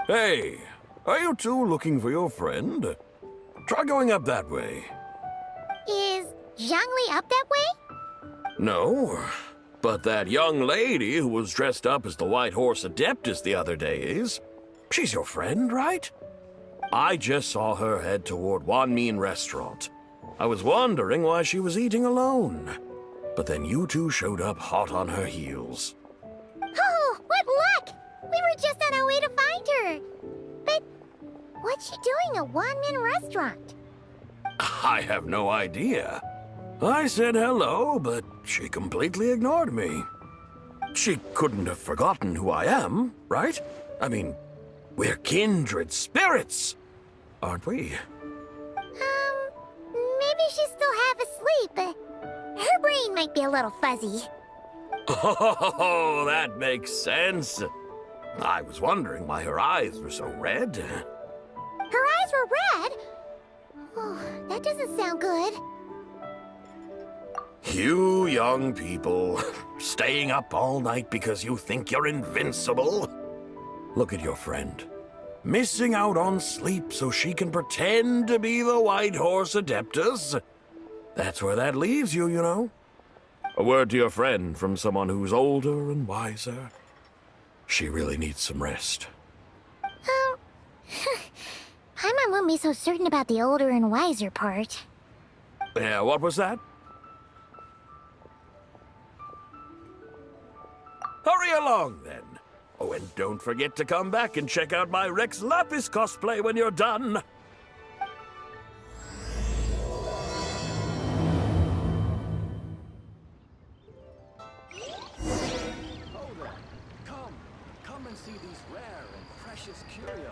Hey, are you two looking for your friend? Try going up that way. Is Zhangli up that way? No, but that young lady who was dressed up as the White Horse Adeptus the other day is. She's your friend, right? I just saw her head toward Wanmin Restaurant. I was wondering why she was eating alone. But then you two showed up hot on her heels. Oh, what luck! We were just on our way to find her. But what's she doing at Wanmin Restaurant? I have no idea. I said hello, but she completely ignored me. She couldn't have forgotten who I am, right? I mean, we're kindred spirits, aren't we? Maybe she's still half asleep, but her brain might be a little fuzzy. Oh, that makes sense. I was wondering why her eyes were so red. Her eyes were red? Oh, that doesn't sound good. You young people, staying up all night because you think you're invincible? Look at your friend. Missing out on sleep so she can pretend to be the White Horse Adeptus. That's where that leaves you, you know. A word to your friend from someone who's older and wiser. She really needs some rest. Paimon won't be so certain about the older and wiser part. Yeah, what was that? Hurry along, then. Oh, and don't forget to come back and check out my Rex Lapis cosplay when you're done. Oh there. Come and see these rare and precious curios.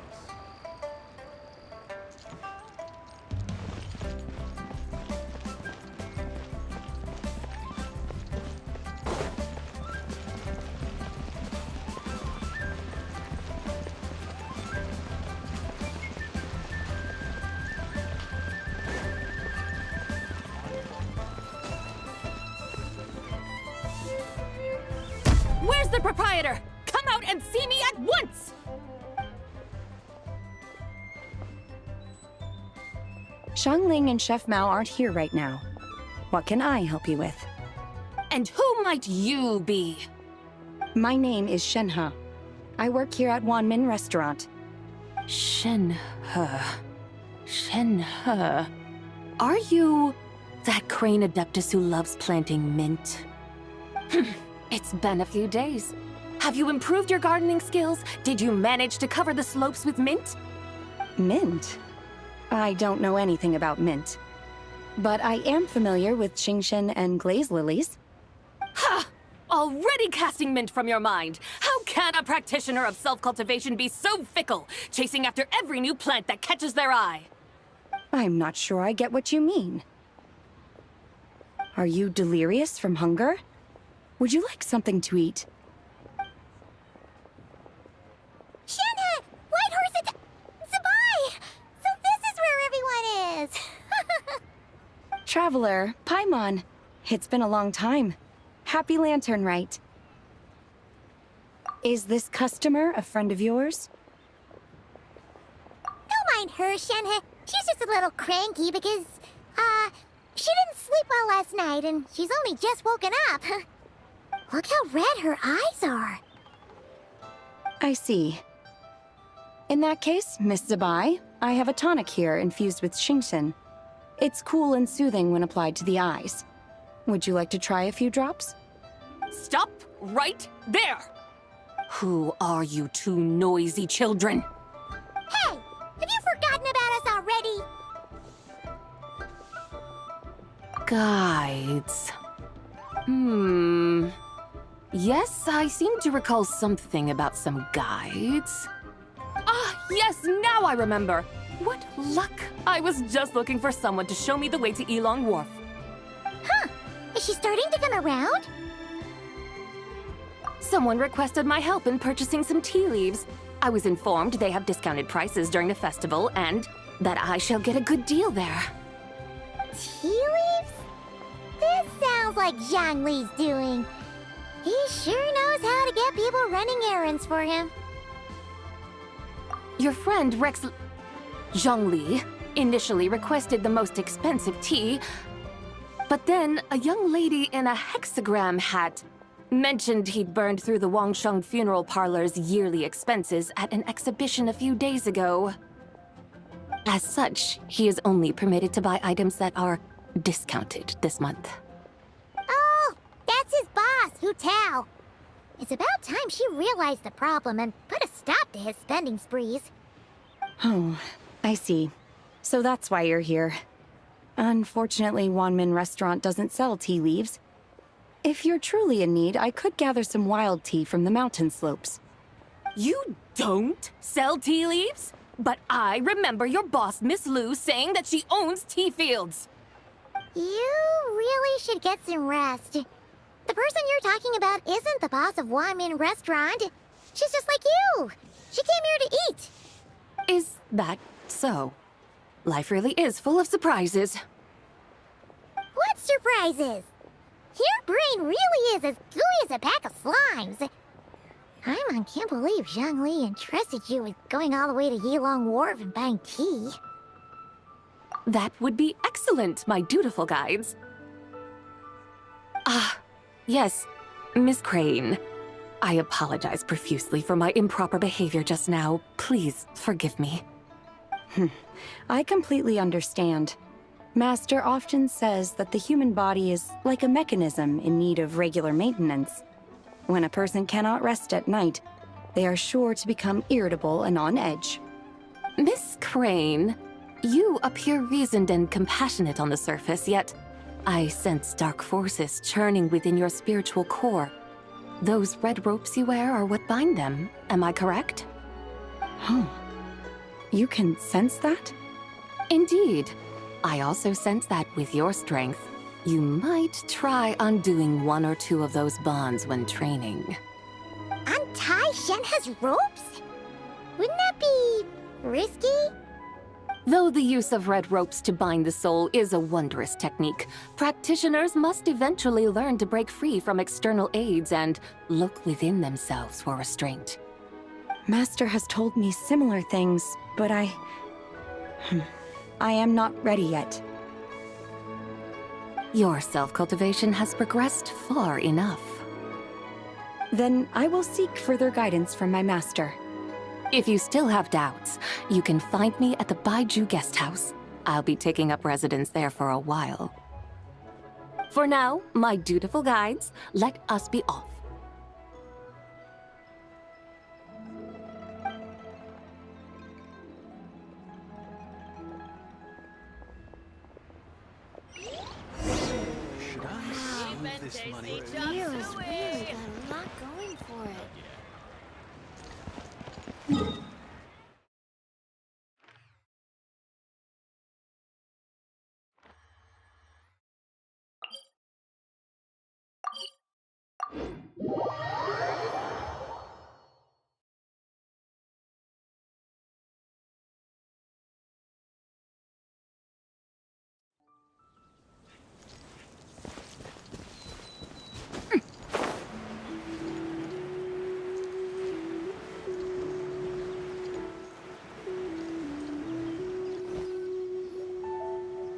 Where's the proprietor? Come out and see me at once! Xiangling and Chef Mao aren't here right now. What can I help you with? And who might you be? My name is Shenhe. I work here at Wanmin Restaurant. Shenhe. Shenhe. Are you that crane adeptus who loves planting mint? It's been a few days. Have you improved your gardening skills? Did you manage to cover the slopes with mint? Mint? I don't know anything about mint. But I am familiar with Genshin and glaze lilies. Ha! Already casting mint from your mind. How can a practitioner of self-cultivation be so fickle, chasing after every new plant that catches their eye? I'm not sure I get what you mean. Are you delirious from hunger? Would you like something to eat? Shenhe! White Horse Zabai! So this is where everyone is! Traveler, Paimon. It's been a long time. Happy Lantern, right? Is this customer a friend of yours? Don't mind her, Shenhe. She's just a little cranky because, she didn't sleep well last night and she's only just woken up. Look how red her eyes are. I see. In that case, Miss Zabai, I have a tonic here infused with Xingxin. It's cool and soothing when applied to the eyes. Would you like to try a few drops? Stop right there! Who are you two noisy children? Hey! Have you forgotten about us already? Guides. Yes, I seem to recall something about some guides. Ah, yes, now I remember. What luck! I was just looking for someone to show me the way to Elong Wharf. Huh. Is she starting to come around? Someone requested my help in purchasing some tea leaves. I was informed they have discounted prices during the festival and that I shall get a good deal there. Tea leaves? This sounds like Zhangli's doing. He sure knows how to get people running errands for him. Your friend Rex Zhongli initially requested the most expensive tea, but then a young lady in a hexagram hat mentioned he'd burned through the Wangsheng Funeral Parlor's yearly expenses at an exhibition a few days ago. As such, he is only permitted to buy items that are discounted this month. Oh, that's his boss, Hu Tao. It's about time she realized the problem and put a stop to his spending sprees. Oh, I see. So that's why you're here. Unfortunately, Wanmin Restaurant doesn't sell tea leaves. If you're truly in need, I could gather some wild tea from the mountain slopes. You don't sell tea leaves? But I remember your boss, Miss Lu, saying that she owns tea fields. You really should get some rest. The person you're talking about isn't the boss of Wanmin Restaurant. She's just like you. She came here to eat. Is that so? Life really is full of surprises. What surprises? Your brain really is as gooey as a pack of slimes. I can't believe Zhongli entrusted you with going all the way to Yilong Wharf and buying tea. That would be excellent, my dutiful guides. Ah, yes, Miss Crane. I apologize profusely for my improper behavior just now. Please forgive me. I completely understand. Master often says that the human body is like a mechanism in need of regular maintenance. When a person cannot rest at night, they are sure to become irritable and on edge. Miss Crane, you appear reasoned and compassionate on the surface, yet I sense dark forces churning within your spiritual core. Those red ropes you wear are what bind them, am I correct? Oh, you can sense that? Indeed. I also sense that with your strength, you might try undoing one or two of those bonds when training. Untie Shen has ropes? Wouldn't that be risky? Though the use of red ropes to bind the soul is a wondrous technique, practitioners must eventually learn to break free from external aids and look within themselves for restraint. Master has told me similar things, but I am not ready yet. Your self-cultivation has progressed far enough. Then I will seek further guidance from my master. If you still have doubts, you can find me at the Baiju Guest House. I'll be taking up residence there for a while. For now, my dutiful guides, let us be off. Should I save this money? Leo's really got a lot going for it.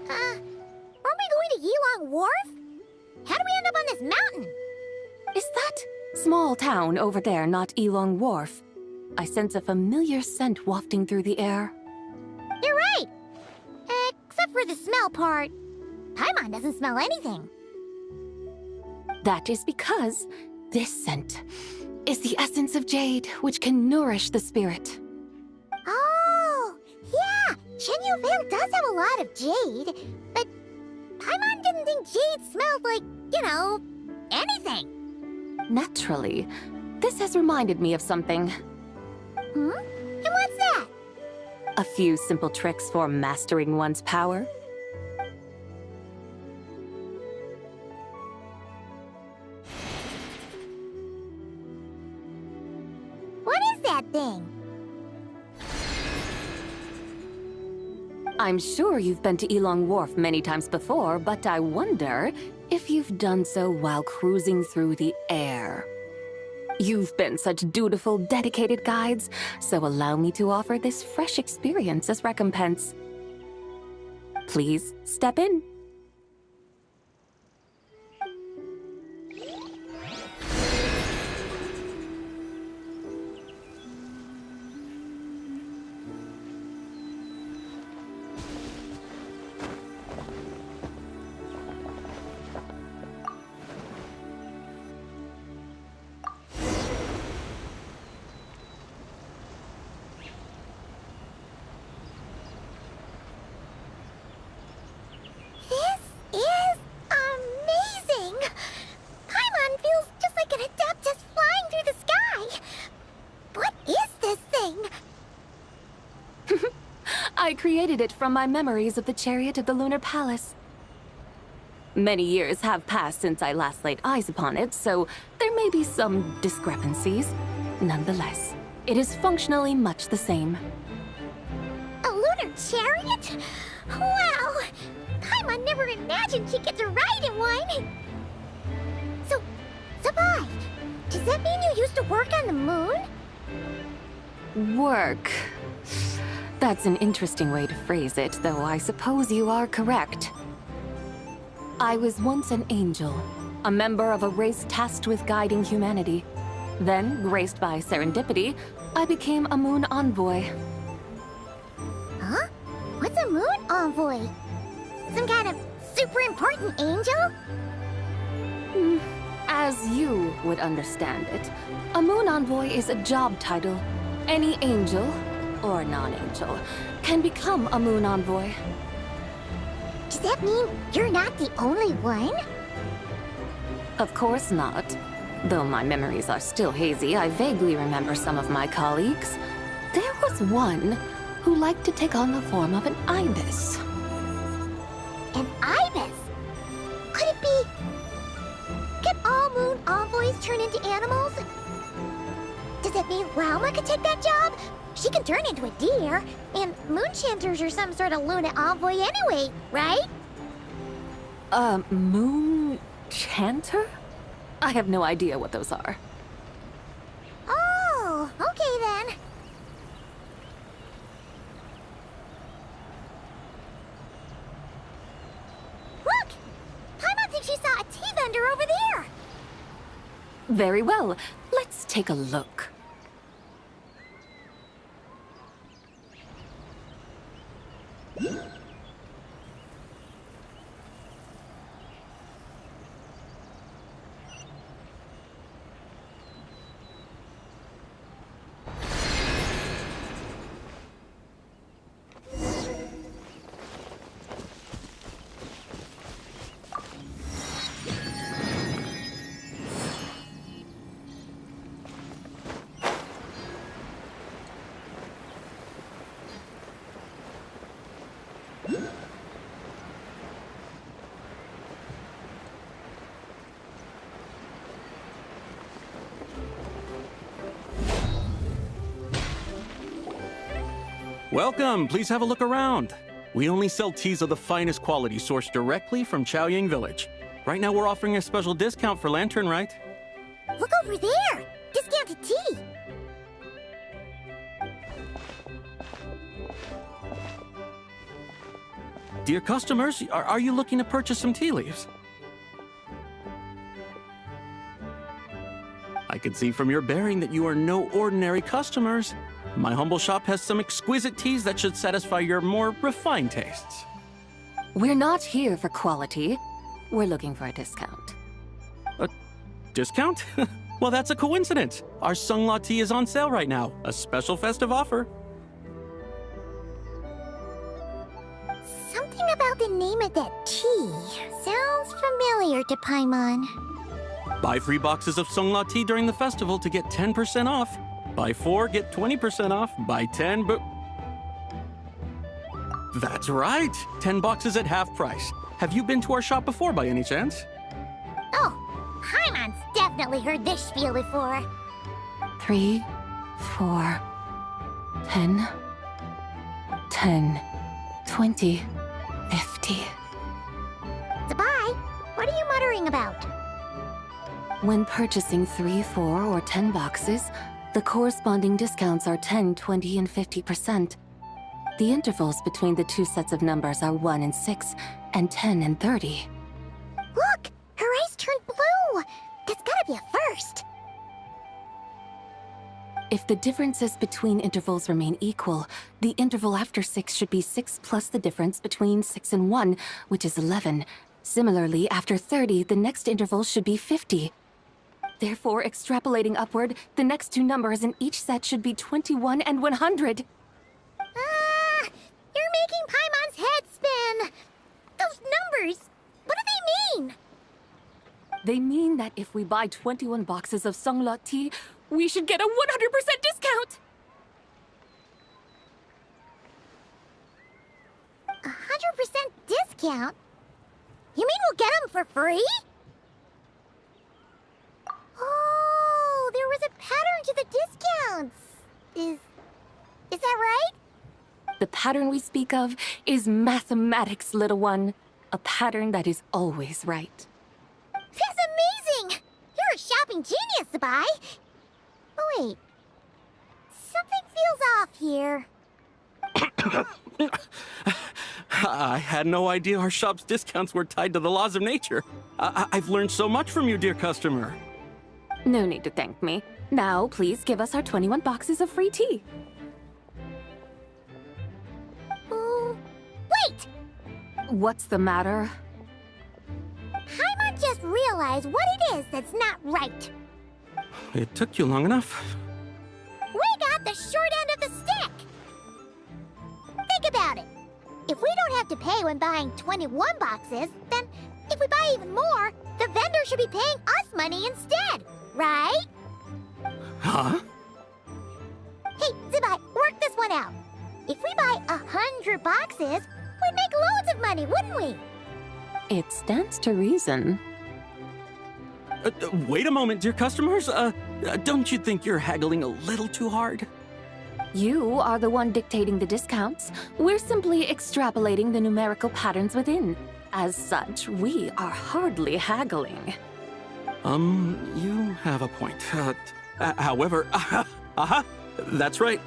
Aren't we going to Yilong Wharf? How do we end up on this mountain? Is that small town over there not Elong Wharf? I sense a familiar scent wafting through the air. You're right. Except for the smell part. Paimon doesn't smell anything. That is because this scent is the essence of jade, which can nourish the spirit. Oh, yeah. Chenyu Vale does have a lot of jade, but Paimon didn't think jade smelled like, anything. Naturally, this has reminded me of something. Hmm? And what's that? A few simple tricks for mastering one's power. What is that thing? I'm sure you've been to Elong Wharf many times before, but I wonder if you've done so while cruising through the air. You've been such dutiful, dedicated guides, so allow me to offer this fresh experience as recompense. Please step in. This is amazing! Paimon feels just like an Adeptus flying through the sky. What is this thing? I created it from my memories of the chariot of the Lunar Palace. Many years have passed since I last laid eyes upon it, so there may be some discrepancies. Nonetheless, it is functionally much the same. A lunar chariot? Wow! Paimon never imagined she'd get to ride in one! So, Sabai, does that mean you used to work on the moon? Work. That's an interesting way to phrase it, though I suppose you are correct. I was once an angel, a member of a race tasked with guiding humanity. Then, graced by serendipity, I became a moon envoy. Huh? What's a moon envoy? Some kind of super important angel? As you would understand it, a moon envoy is a job title. Any angel, or non-angel, can become a moon envoy. Does that mean you're not the only one? Of course not. Though my memories are still hazy, I vaguely remember some of my colleagues. There was one who liked to take on the form of an ibis. An ibis? Could it be... Can all moon envoys turn into animals? Does that mean Rauma could take that job? She can turn into a deer, and moon chanters are some sort of Luna envoy anyway, right? Moon chanter? I have no idea what those are. Oh, okay then. Look! Paimon thinks she saw a tea vendor over there! Very well. Let's take a look. Welcome, please have a look around. We only sell teas of the finest quality sourced directly from Chaoying Village. Right now we're offering a special discount for Lantern Rite. Look over there! Discounted tea! Dear customers, are you looking to purchase some tea leaves? I can see from your bearing that you are no ordinary customers. My humble shop has some exquisite teas that should satisfy your more refined tastes. We're not here for quality. We're looking for a discount. A discount? Well, that's a coincidence. Our Sunglaw tea is on sale right now. A special festive offer. Something about the name of that tea sounds familiar to Paimon. Buy 3 boxes of Sunglaw tea during the festival to get 10% off. Buy 4, get 20% off. Buy 10, That's right! 10 boxes at half price. Have you been to our shop before by any chance? Oh, Paimon's definitely heard this spiel before. 3, 4, 10, 10, 20, 50. Sabai, what are you muttering about? When purchasing 3, 4, or 10 boxes, the corresponding discounts are 10, 20, and 50%. The intervals between the two sets of numbers are 1 and 6, and 10 and 30. Look! Her eyes turned blue! That's gotta be a first! If the differences between intervals remain equal, the interval after 6 should be 6 plus the difference between 6 and 1, which is 11. Similarly, after 30, the next interval should be 50. Therefore, extrapolating upward, the next two numbers in each set should be 21 and 100. Ah! You're making Paimon's head spin! Those numbers, what do they mean? They mean that if we buy 21 boxes of Songlot tea, we should get a 100% discount! 100% discount? You mean we'll get them for free? Oh, there was a pattern to the discounts. Is that right? The pattern we speak of is mathematics, little one. A pattern that is always right. That's amazing! You're a shopping genius, Sabai. Oh, wait. Something feels off here. I had no idea our shop's discounts were tied to the laws of nature. I've learned so much from you, dear customer. No need to thank me. Now, please give us our 21 boxes of free tea. Wait! What's the matter? Paimon just realized what it is that's not right. It took you long enough. We got the short end of the stick! Think about it. If we don't have to pay when buying 21 boxes, then if we buy even more, the vendor should be paying us money instead, right? Huh? Hey, Zibai, work this one out. If we buy 100 boxes, we'd make loads of money, wouldn't we? It stands to reason. Wait a moment, dear customers. Don't you think you're haggling a little too hard? You are the one dictating the discounts. We're simply extrapolating the numerical patterns within. As such, we are hardly haggling. You have a point. However, that's right.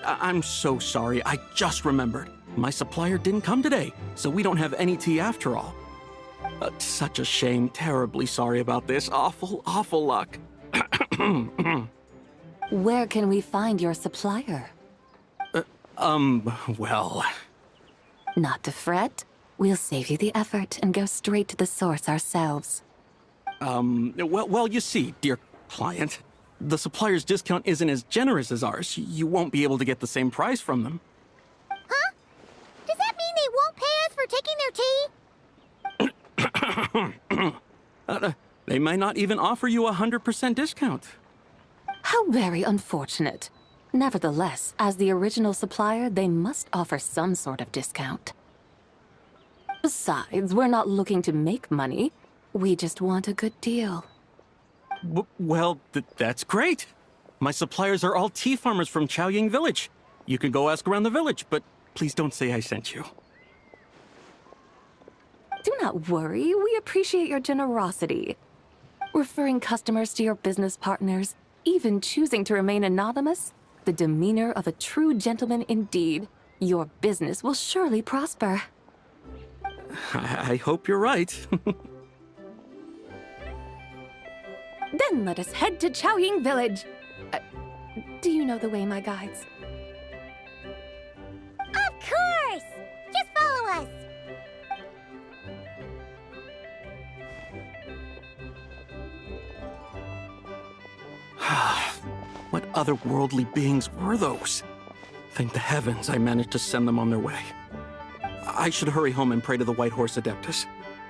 I'm so sorry. I just remembered. My supplier didn't come today, so we don't have any tea after all. Such a shame. Terribly sorry about this. Awful, awful luck. Where can we find your supplier? Well... Not to fret. We'll save you the effort and go straight to the source ourselves. Well, you see, dear client, the supplier's discount isn't as generous as ours. You won't be able to get the same price from them. Huh? Does that mean they won't pay us for taking their tea? They might not even offer you a 100% discount. How very unfortunate. Nevertheless, as the original supplier, they must offer some sort of discount. Besides, we're not looking to make money. We just want a good deal. Well, that's great. My suppliers are all tea farmers from Chaoying Village. You can go ask around the village, but please don't say I sent you. Do not worry, we appreciate your generosity. Referring customers to your business partners, even choosing to remain anonymous, the demeanor of a true gentleman indeed. Your business will surely prosper. I hope you're right. Then let us head to Chaoying Village. Do you know the way, my guides? Of course! Just follow us! What otherworldly beings were those? Thank the heavens I managed to send them on their way. I should hurry home and pray to the White Horse Adeptus.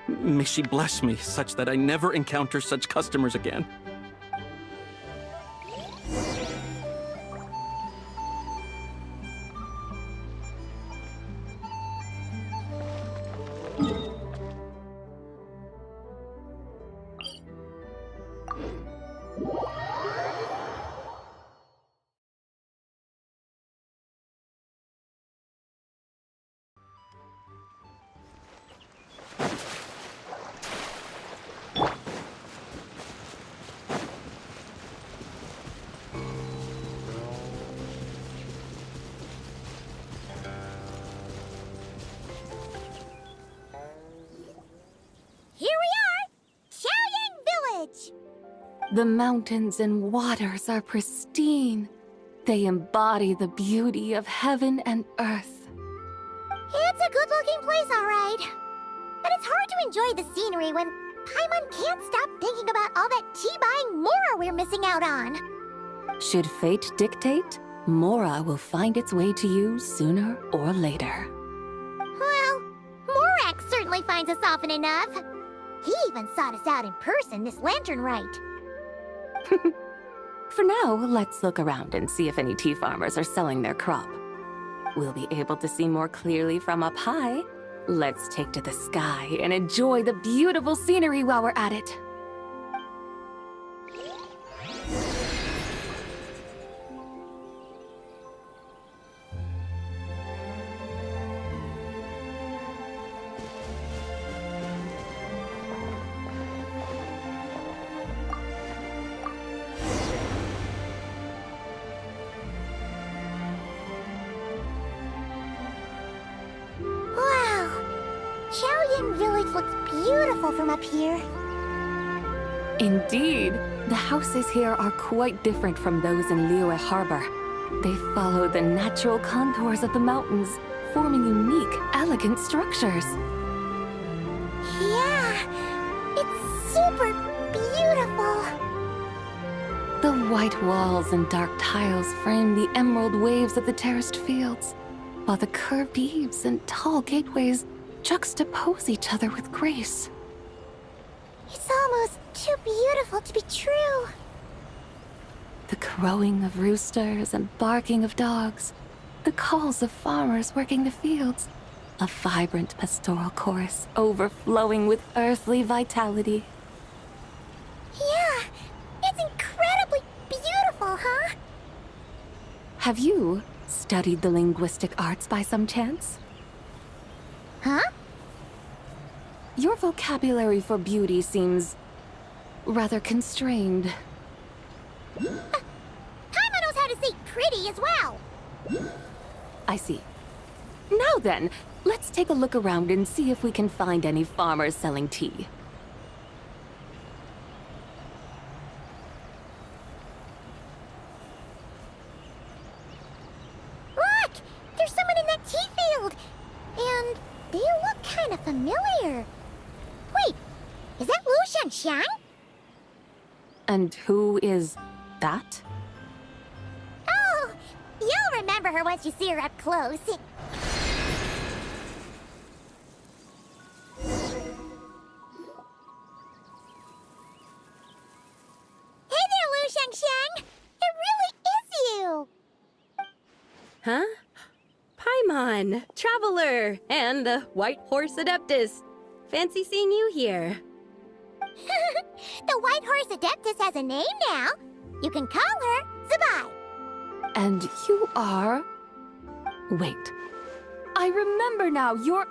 May she bless me such that I never encounter such customers again. The mountains and waters are pristine. They embody the beauty of heaven and earth. It's a good-looking place, all right. But it's hard to enjoy the scenery when Paimon can't stop thinking about all that tea-buying Mora we're missing out on. Should fate dictate, Mora will find its way to you sooner or later. Well, Morak certainly finds us often enough. He even sought us out in person this lantern rite. For now, let's look around and see if any tea farmers are selling their crop. We'll be able to see more clearly from up high. Let's take to the sky and enjoy the beautiful scenery while we're at it. Chaoying Village looks beautiful from up here. Indeed, the houses here are quite different from those in Liyue Harbor. They follow the natural contours of the mountains, forming unique, elegant structures. Yeah, it's super beautiful. The white walls and dark tiles frame the emerald waves of the terraced fields, while the curved eaves and tall gateways juxtapose each other with grace. It's almost too beautiful to be true. The crowing of roosters and barking of dogs, the calls of farmers working the fields, a vibrant pastoral chorus overflowing with earthly vitality. Yeah, it's incredibly beautiful, huh? Have you studied the linguistic arts by some chance? Huh? Your vocabulary for beauty seems rather constrained. Paimon knows how to say pretty as well. I see. Now then, let's take a look around and see if we can find any farmers selling tea. Look! There's someone in that tea field! And they look kind of familiar. Wait, is that Lu Shanxiang? And who is that? Oh, you'll remember her once you see her up close. Hey there, Lu Shanxiang! It really is you! Huh? Paimon, Traveler, and the White Horse Adeptus. Fancy seeing you here. The White Horse Adeptus has a name now. You can call her Zabai. And you are... Wait. I remember now, you're...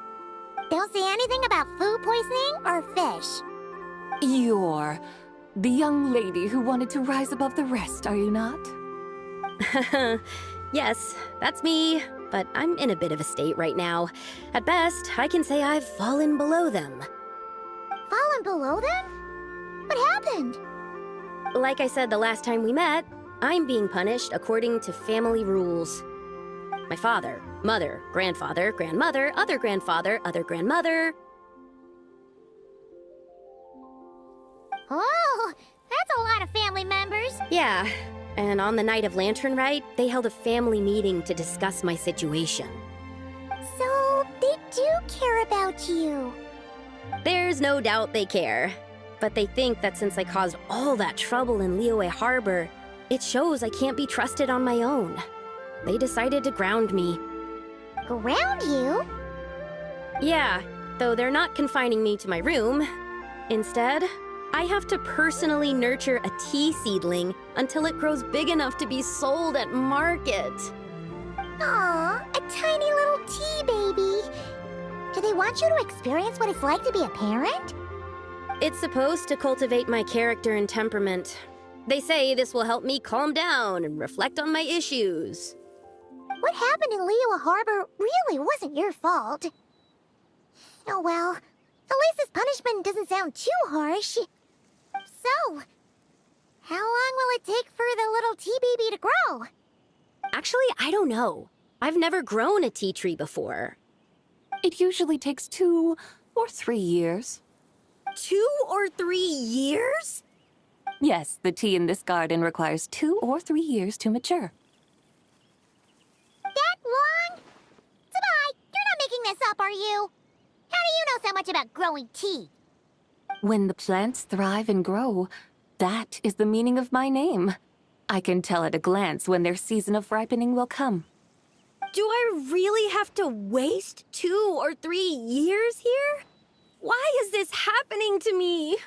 Don't say anything about food poisoning or fish. You're... the young lady who wanted to rise above the rest, are you not? Yes, that's me, but I'm in a bit of a state right now. At best, I can say I've fallen below them. Fallen below them? What happened? Like I said the last time we met, I'm being punished according to family rules. My father, mother, grandfather, grandmother, other grandfather, other grandmother. Oh, that's a lot of family members. Yeah, and on the night of Lantern Rite, they held a family meeting to discuss my situation. So, they do care about you. There's no doubt they care. But they think that since I caused all that trouble in Liyue Harbor, it shows I can't be trusted on my own. They decided to ground me. Ground you? Yeah, though they're not confining me to my room. Instead, I have to personally nurture a tea seedling until it grows big enough to be sold at market. Aw, a tiny little tea baby. Do they want you to experience what it's like to be a parent? It's supposed to cultivate my character and temperament. They say this will help me calm down and reflect on my issues. What happened in Liyue Harbor really wasn't your fault. Oh well, at least this punishment doesn't sound too harsh. So, I don't know. I've never grown a tea tree before. It usually takes 2 or 3 years. 2 or 3 years? Yes, the tea in this garden requires 2 or 3 years to mature. That long? Sabai, you're not making this up, are you? How do you know so much about growing tea? When the plants thrive and grow, that is the meaning of my name. I can tell at a glance when their season of ripening will come. Do I really have to waste 2 or 3 years here? Why is this happening to me?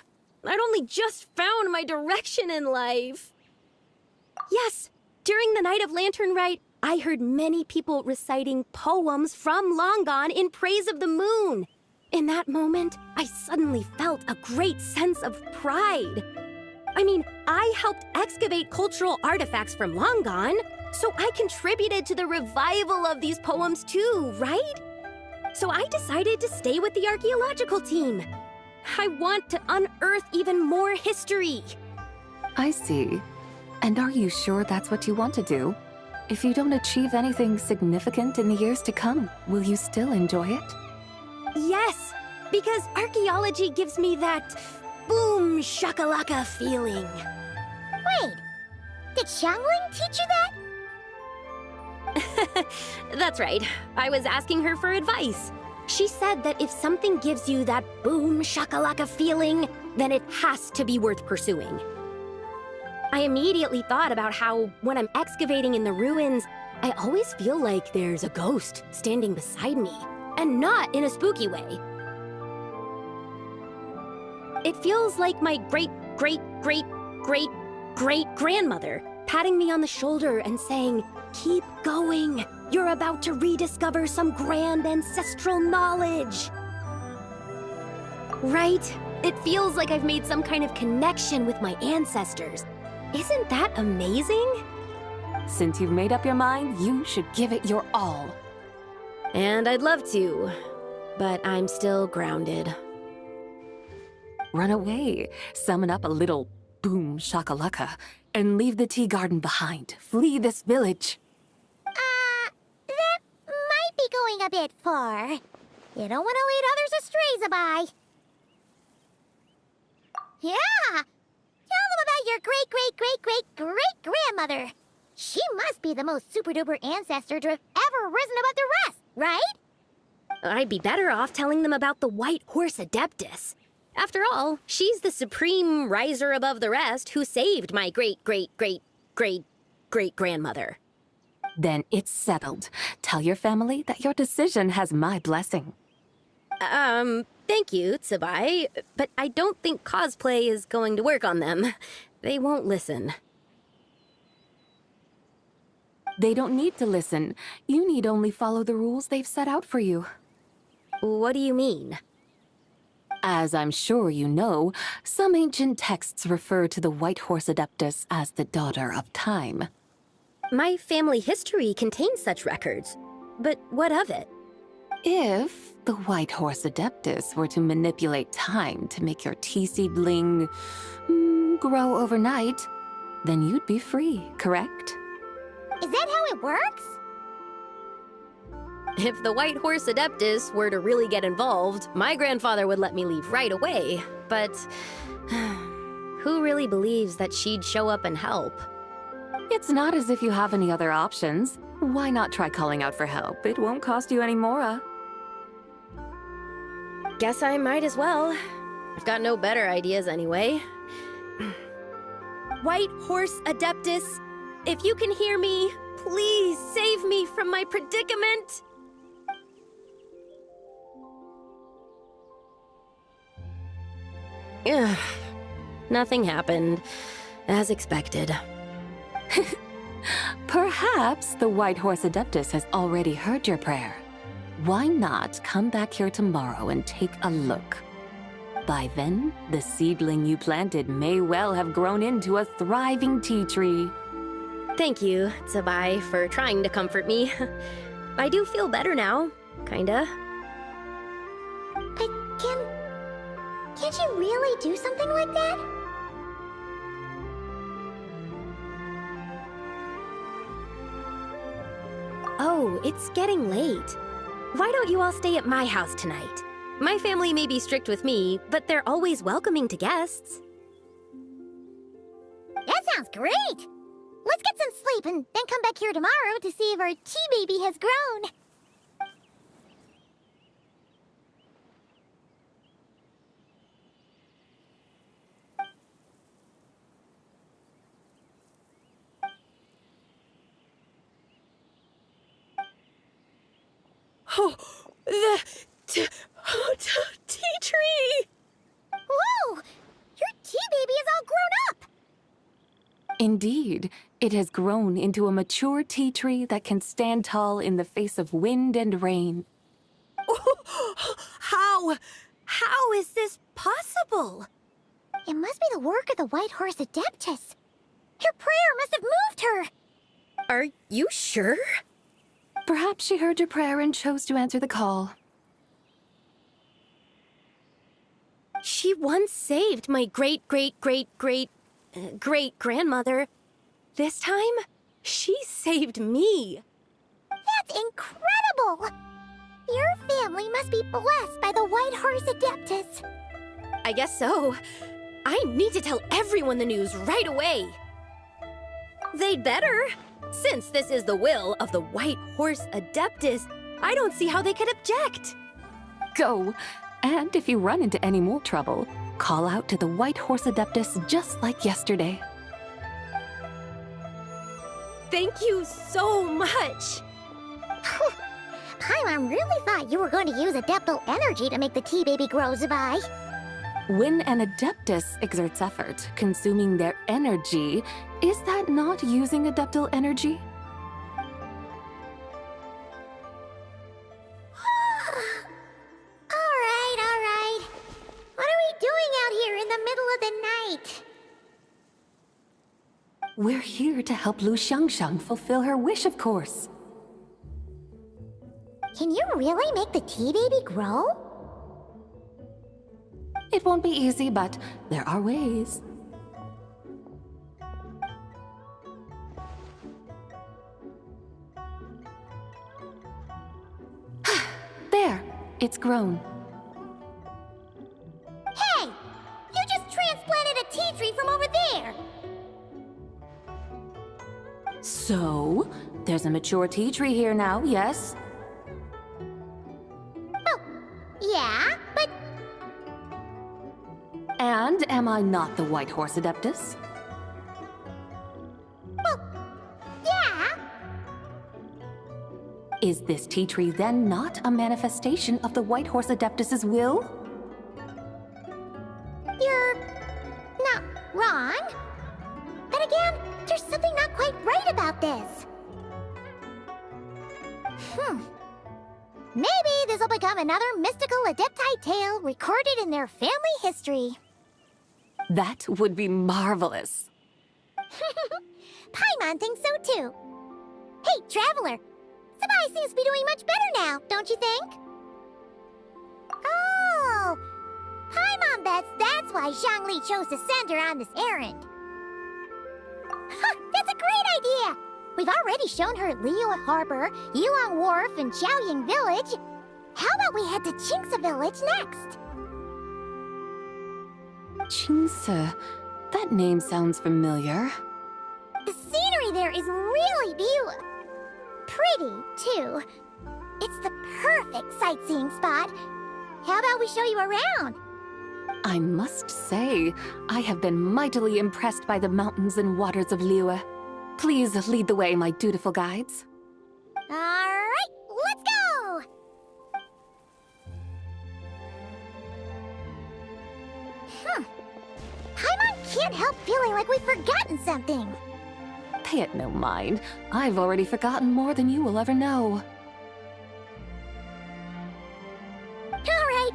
I'd only just found my direction in life. Yes, during the Night of Lantern Rite, I heard many people reciting poems from Long Gone in praise of the moon. In that moment, I suddenly felt a great sense of pride. I mean, I helped excavate cultural artifacts from Long Gone, so I contributed to the revival of these poems too, right? So I decided to stay with the archaeological team. I want to unearth even more history. I see. And are you sure that's what you want to do? If you don't achieve anything significant in the years to come, will you still enjoy it? Yes, because archaeology gives me that boom shakalaka feeling. Wait, did Xiangling teach you that? That's right. I was asking her for advice. She said that if something gives you that boom shakalaka feeling, then it has to be worth pursuing. I immediately thought about how, when I'm excavating in the ruins, I always feel like there's a ghost standing beside me, and not in a spooky way. It feels like my great-great-great-great-great-grandmother patting me on the shoulder and saying, "Keep going. You're about to rediscover some grand ancestral knowledge." Right? It feels like I've made some kind of connection with my ancestors. Isn't that amazing? Since you've made up your mind, you should give it your all. And I'd love to, but I'm still grounded. Run away, summon up a little boom shakalaka, and leave the tea garden behind. Flee this village. That might be going a bit far. You don't want to lead others astray, Sabai. Yeah! Tell them about your great-great-great-great-great-grandmother. She must be the most super-duper ancestor to have ever risen above the rest, right? I'd be better off telling them about the White Horse Adeptus. After all, she's the supreme riser above the rest who saved my great-great-great-great-great-grandmother. Then it's settled. Tell your family that your decision has my blessing. Thank you, Tsubai, but I don't think cosplay is going to work on them. They won't listen. They don't need to listen. You need only follow the rules they've set out for you. What do you mean? As I'm sure you know, some ancient texts refer to the White Horse Adeptus as the Daughter of Time. My family history contains such records, but what of it? If the White Horse Adeptus were to manipulate time to make your tea seedling grow overnight, then you'd be free, correct? Is that how it works? If the White Horse Adeptus were to really get involved, my grandfather would let me leave right away, but who really believes that she'd show up and help? It's not as if you have any other options. Why not try calling out for help? It won't cost you any more. Guess I might as well. I've got no better ideas anyway. White Horse Adeptus, if you can hear me, please save me from my predicament! Ugh. Nothing happened, as expected. Perhaps the White Horse Adeptus has already heard your prayer. Why not come back here tomorrow and take a look? By then, the seedling you planted may well have grown into a thriving tea tree. Thank you, Tsubai, for trying to comfort me. I do feel better now, kinda. But can't you really do something like that? Oh, it's getting late. Why don't you all stay at my house tonight? My family may be strict with me, but they're always welcoming to guests. That sounds great! Let's get some sleep and then come back here tomorrow to see if our tea baby has grown. Oh, the tea tree! Whoa! Your tea baby is all grown up! Indeed, it has grown into a mature tea tree that can stand tall in the face of wind and rain. How is this possible? It must be the work of the White Horse Adeptus. Her prayer must have moved her. Are you sure? Perhaps she heard your prayer and chose to answer the call. She once saved my great-great-great-great-great-grandmother. This time, she saved me. That's incredible! Your family must be blessed by the White Horse Adeptus. I guess so. I need to tell everyone the news right away. They'd better. Since this is the will of the White Horse Adeptus, I don't see how they could object. Go! And if you run into any more trouble, call out to the White Horse Adeptus just like yesterday. Thank you so much! Paimon really thought you were going to use Adeptal energy to make the tea baby grow, Zabai. When an Adeptus exerts effort, consuming their energy, is that not using Adeptal energy? All right. What are we doing out here in the middle of the night? We're here to help Lu Xiangxiang fulfill her wish, of course. Can you really make the tea baby grow? It won't be easy, but there are ways. There, it's grown. Hey! You just transplanted a tea tree from over there! So, there's a mature tea tree here now, yes? Oh, yeah, but And am I not the White Horse Adeptus? yeah. Is this tea tree then not a manifestation of the White Horse Adeptus's will? You're not wrong. But again, there's something not quite right about this. Maybe this will become another mystical Adepti tale recorded in their family history. That would be marvelous. Paimon thinks so too. Hey, Traveler! Sabai seems to be doing much better now, don't you think? Oh! Paimon bets that's why Zhongli chose to send her on this errand. That's a great idea! We've already shown her Liyue Harbor, Yulong Wharf, and Xiaoying Village. How about we head to Qingce Village next? Qingce. That name sounds familiar. The scenery there is really beautiful. Pretty, too. It's the perfect sightseeing spot. How about we show you around? I must say, I have been mightily impressed by the mountains and waters of Liyue. Please lead the way, my dutiful guides. All right, let's go! Paimon can't help feeling like we've forgotten something. Pay it no mind. I've already forgotten more than you will ever know. All right.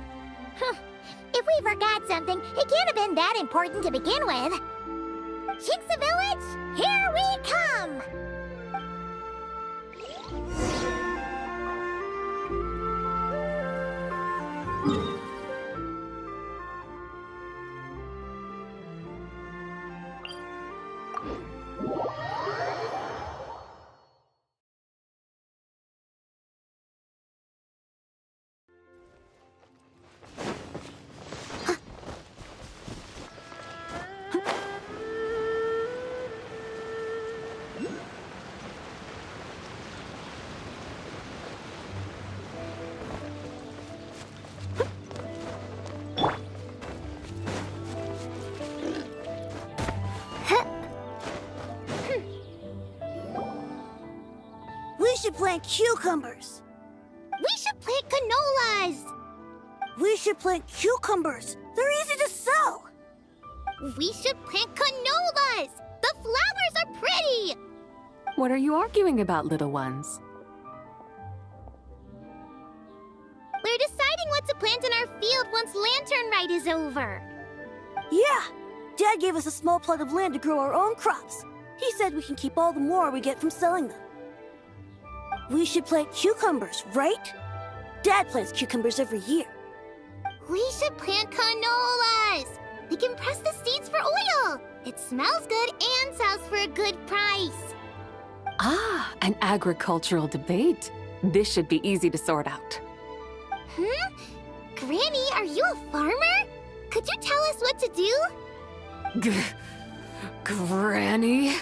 If we forgot something, it can't have been that important to begin with. Qingce Village, here we come! We should plant cucumbers. We should plant canolas. We should plant cucumbers. They're easy to sell. We should plant canolas. The flowers are pretty. What are you arguing about, little ones? We're deciding what to plant in our field once Lantern Rite is over. Yeah. Dad gave us a small plot of land to grow our own crops. He said we can keep all the more we get from selling them. We should plant cucumbers, right? Dad plants cucumbers every year. We should plant canolas. We can press the seeds for oil. It smells good and sells for a good price. Ah, an agricultural debate. This should be easy to sort out. Granny, are you a farmer? Could you tell us what to do? Granny?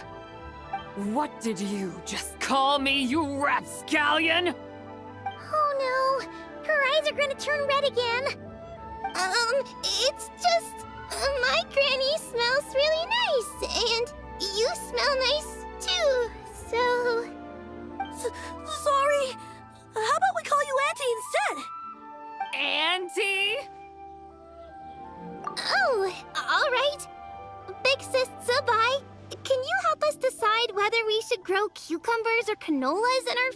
What did you just call me, you rapscallion? Oh no, her eyes are gonna turn red again. It's just, my granny smells really nice, and you smell nice too, so... Sorry. How about we call you Auntie instead? Auntie? Oh, all right. Big Sis Zubai, can you help us decide whether we should grow cucumbers or canolas in our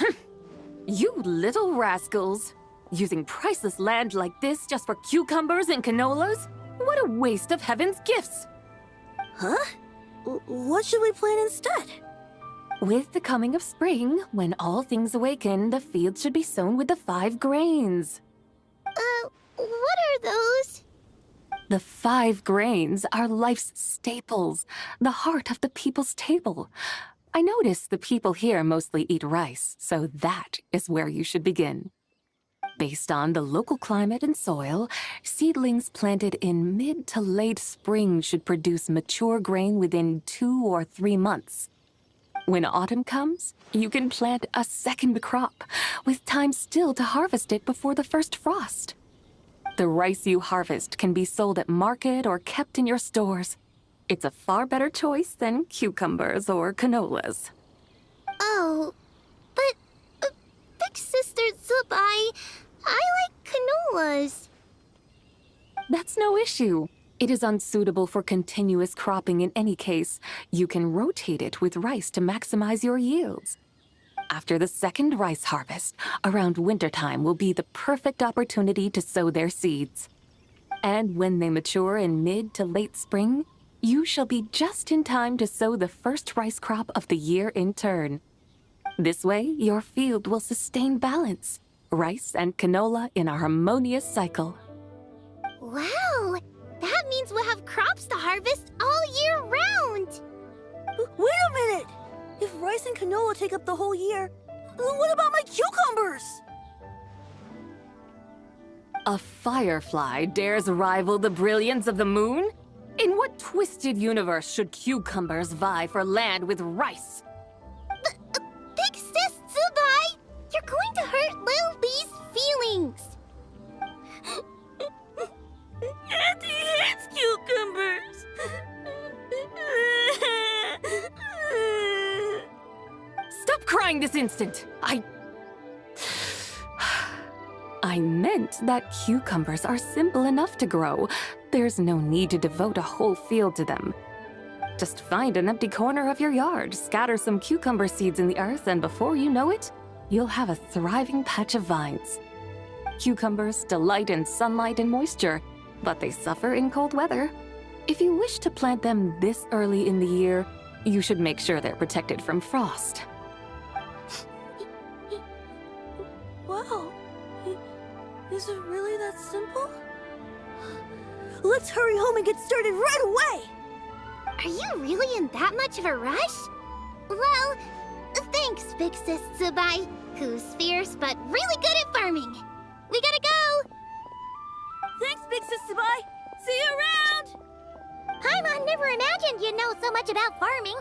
field? You little rascals. Using priceless land like this just for cucumbers and canolas? What a waste of heaven's gifts! Huh? What should we plant instead? With the coming of spring, when all things awaken, the field should be sown with the 5 grains. What are those? The 5 grains are life's staples, the heart of the people's table. I notice the people here mostly eat rice, so that is where you should begin. Based on the local climate and soil, seedlings planted in mid to late spring should produce mature grain within 2 or 3 months. When autumn comes, you can plant a second crop, with time still to harvest it before the first frost. The rice you harvest can be sold at market or kept in your stores. It's a far better choice than cucumbers or canolas. Oh, but Big Sister Zubai, I like canolas. That's no issue. It is unsuitable for continuous cropping in any case. You can rotate it with rice to maximize your yields. After the second rice harvest, around wintertime will be the perfect opportunity to sow their seeds. And when they mature in mid to late spring, you shall be just in time to sow the first rice crop of the year in turn. This way, your field will sustain balance, rice and canola in a harmonious cycle. Wow, that means we'll have crops to harvest all year round. Wait a minute! If rice and canola take up the whole year, what about my cucumbers? A firefly dares rival the brilliance of the moon? In what twisted universe should cucumbers vie for land with rice? Big Sis Zubai, you're going to hurt Lil Bee's feelings. Auntie hates cucumbers. Stop crying this instant! I meant that cucumbers are simple enough to grow. There's no need to devote a whole field to them. Just find an empty corner of your yard, scatter some cucumber seeds in the earth, and before you know it, you'll have a thriving patch of vines. Cucumbers delight in sunlight and moisture, but they suffer in cold weather. If you wish to plant them this early in the year, you should make sure they're protected from frost. Wow. Is it really that simple? Let's hurry home and get started right away! Are you really in that much of a rush? Well, thanks, Big Sis Zubai, who's fierce but really good at farming. We gotta go! Thanks, Big Sis Zubai! See you around! Paimon never imagined you'd know so much about farming.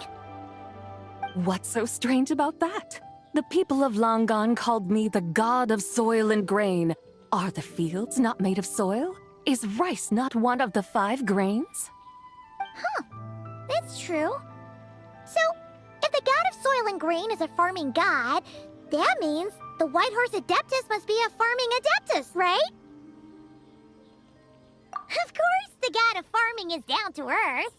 What's so strange about that? The people of long gone called me the god of soil and grain. Are the fields not made of soil? Is rice not one of the 5 grains? That's true. So, if the god of soil and grain is a farming god, that means the White Horse Adeptus must be a farming adeptus, right? Of course, the god of farming is down to earth.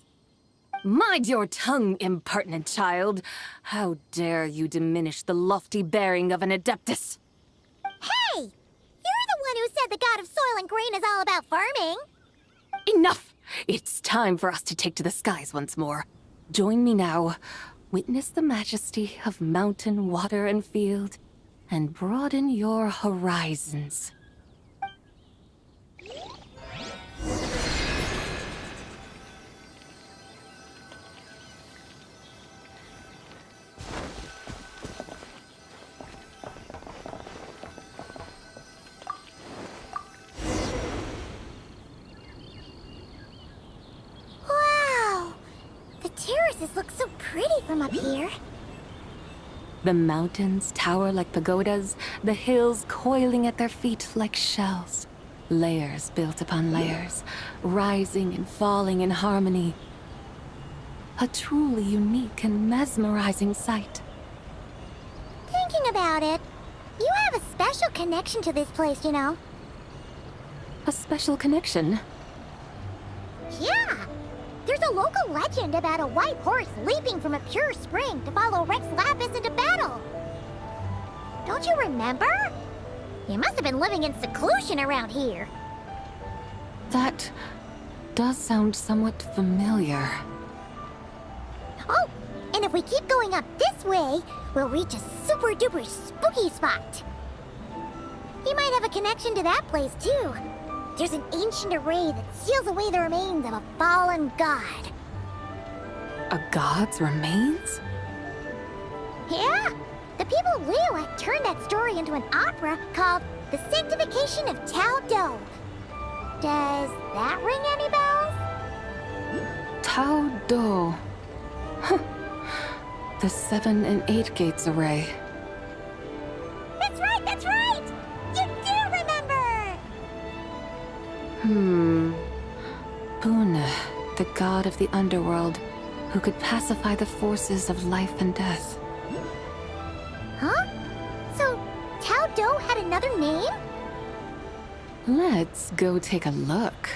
Mind your tongue, impertinent child. How dare you diminish the lofty bearing of an adeptus? Hey! You're the one who said the god of soil and grain is all about farming. Enough! It's time for us to take to the skies once more. Join me now. Witness the majesty of mountain, water, and field, and broaden your horizons. Wow! The terraces look so pretty from up here. The mountains tower like pagodas, the hills coiling at their feet like shells. Layers built upon layers, rising and falling in harmony. A truly unique and mesmerizing sight. Thinking about it, you have a special connection to this place, you know. A special connection. Yeah! There's a local legend about a white horse leaping from a pure spring to follow Rex Lapis into battle. Don't you remember? You must have been living in seclusion around here. That does sound somewhat familiar. Oh, and if we keep going up this way, we'll reach a super duper spooky spot. You might have a connection to that place too. There's an ancient array that seals away the remains of a fallen god. A god's remains? Yeah, the people of Liyue turned that story into an opera called The Sanctification of Tao Do. Does that ring any bells? Tao Do. Huh. The 7 and 8 gates array. That's right, that's right! You do remember! Puna, the god of the underworld, who could pacify the forces of life and death. Huh? So, Tao Do had another name? Let's go take a look.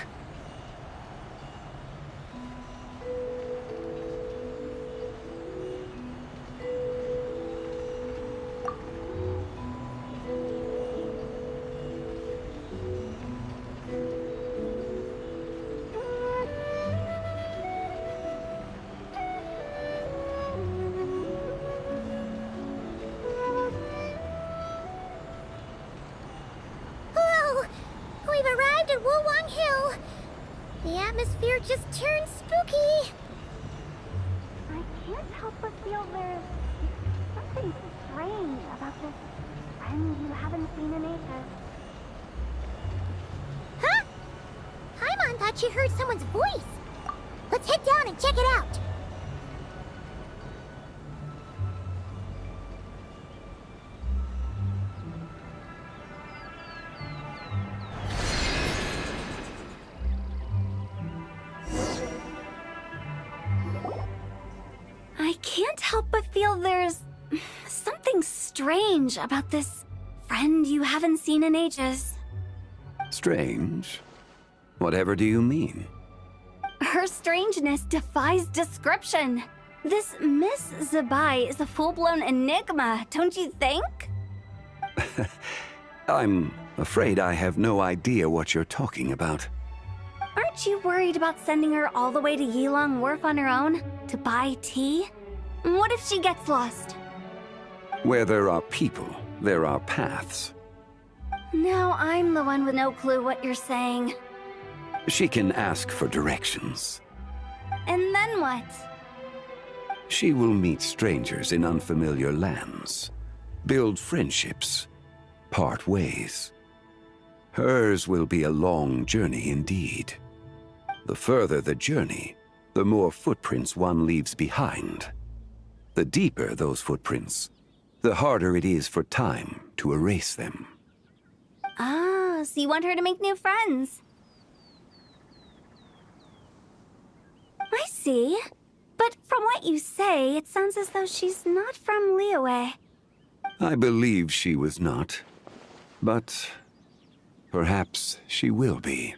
We've arrived at Wulwang Hill. The atmosphere just turned spooky. I can't help but feel there's something strange about this friend you haven't seen in ages. Huh? Paimon thought she heard someone's voice. Let's head down and check it out. I can't help but feel there's something strange about this friend you haven't seen in ages. Strange? Whatever do you mean? Her strangeness defies description. This Miss Zabai is a full-blown enigma, don't you think? I'm afraid I have no idea what you're talking about. Aren't you worried about sending her all the way to Yilong Wharf on her own to buy tea? What if she gets lost? Where there are people, there are paths. Now I'm the one with no clue what you're saying. She can ask for directions. And then what? She will meet strangers in unfamiliar lands, build friendships, part ways. Hers will be a long journey indeed. The further the journey, the more footprints one leaves behind. The deeper those footprints, the harder it is for time to erase them. Ah, so you want her to make new friends. I see. But from what you say, it sounds as though she's not from Liyue. I believe she was not. But perhaps she will be.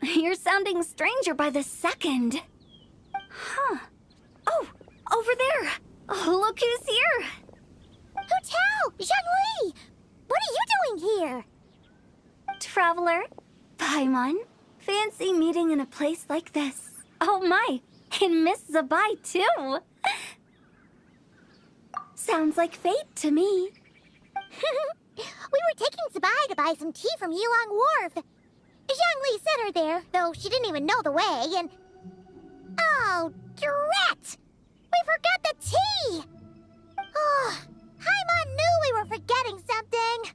You're sounding stranger by the second. Huh. Oh, over there. Oh, look who's here. Hotel! Zhongli! What are you doing here? Traveler, Paimon, fancy meeting in a place like this. Oh my, and Miss Zabai too. Sounds like fate to me. We were taking Zabai to buy some tea from Yulong Wharf. Zhongli sent her there, though she didn't even know the way, and... Oh, drat! We forgot the tea! Oh, Paimon knew we were forgetting something.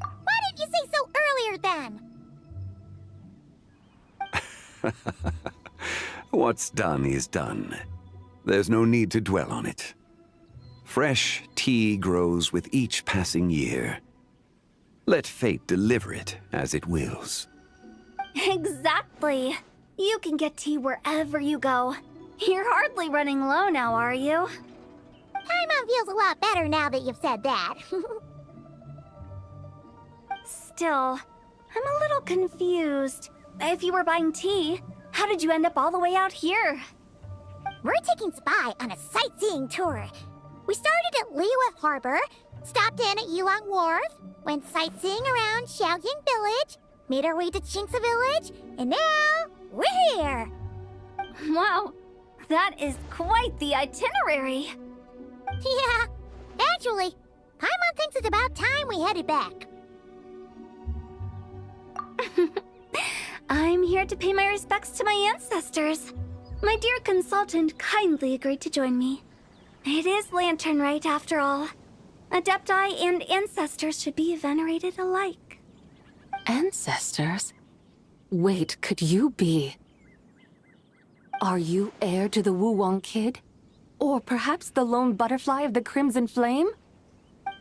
Why didn't you say so earlier then? What's done is done. There's no need to dwell on it. Fresh tea grows with each passing year. Let fate deliver it as it wills. Exactly. You can get tea wherever you go. You're hardly running low now, are you? Paimon feels a lot better now that you've said that. Still, I'm a little confused. If you were buying tea, how did you end up all the way out here? We're taking Spy on a sightseeing tour. We started at Liyue Harbor, stopped in at Yulong Wharf, went sightseeing around Xiaoying Village, made our way to Qingce Village, and now we're here. Wow, that is quite the itinerary. Yeah, actually, Paimon thinks it's about time we headed back. I'm here to pay my respects to my ancestors. My dear consultant kindly agreed to join me. It is Lantern Rite, after all. Adepti and ancestors should be venerated alike. Ancestors? Wait, could you be... Are you heir to the Wu Wong kid? Or perhaps the lone butterfly of the Crimson Flame?